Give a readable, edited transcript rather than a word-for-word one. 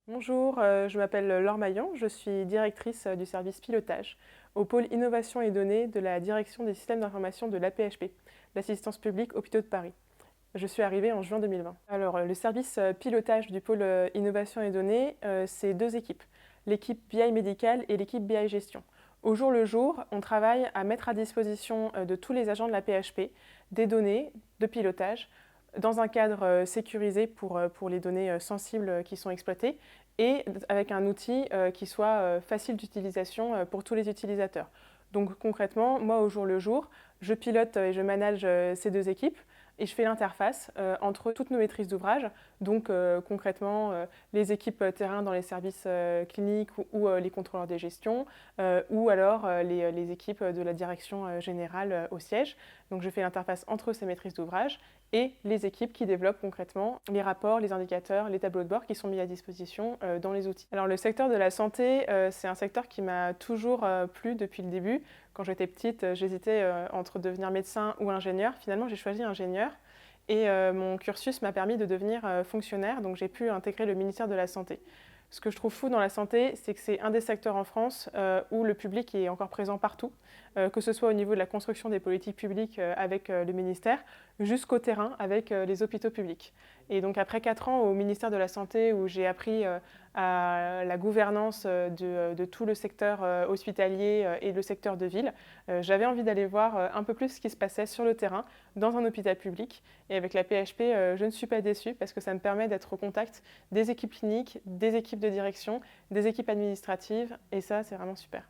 Bonjour, je m'appelle Laure Maillan, je suis directrice du service pilotage au pôle innovation et données de la direction des systèmes d'information de l'AP-HP, l'Assistance publique Hôpitaux de Paris. Je suis arrivée en juin 2020. Alors, le service pilotage du pôle innovation et données, c'est deux équipes, l'équipe BI médicale et l'équipe BI gestion. Au jour le jour, on travaille à mettre à disposition de tous les agents de l'AP-HP des données de pilotage dans un cadre sécurisé pour les données sensibles qui sont exploitées et avec un outil qui soit facile d'utilisation pour tous les utilisateurs. Donc concrètement, moi au jour le jour, je pilote et je manage ces deux équipes et je fais l'interface entre toutes nos maîtrises d'ouvrage, donc concrètement les équipes terrain dans les services cliniques ou les contrôleurs des gestions, ou alors les équipes de la direction générale au siège. Donc je fais l'interface entre ces maîtrises d'ouvrage et les équipes qui développent concrètement les rapports, les indicateurs, les tableaux de bord qui sont mis à disposition dans les outils. Alors le secteur de la santé, c'est un secteur qui m'a toujours plu depuis le début. Quand j'étais petite, j'hésitais entre devenir médecin ou ingénieur. Finalement, j'ai choisi ingénieur et mon cursus m'a permis de devenir fonctionnaire, donc j'ai pu intégrer le ministère de la Santé. Ce que je trouve fou dans la santé, c'est que c'est un des secteurs en France où le public est encore présent partout, que ce soit au niveau de la construction des politiques publiques avec le ministère, jusqu'au terrain avec les hôpitaux publics. Et donc après 4 ans au ministère de la Santé, où j'ai appris à la gouvernance de tout le secteur hospitalier et le secteur de ville, j'avais envie d'aller voir un peu plus ce qui se passait sur le terrain, dans un hôpital public. Et avec la PHP, je ne suis pas déçue parce que ça me permet d'être au contact des équipes cliniques, des équipes de direction, des équipes administratives, et ça, c'est vraiment super.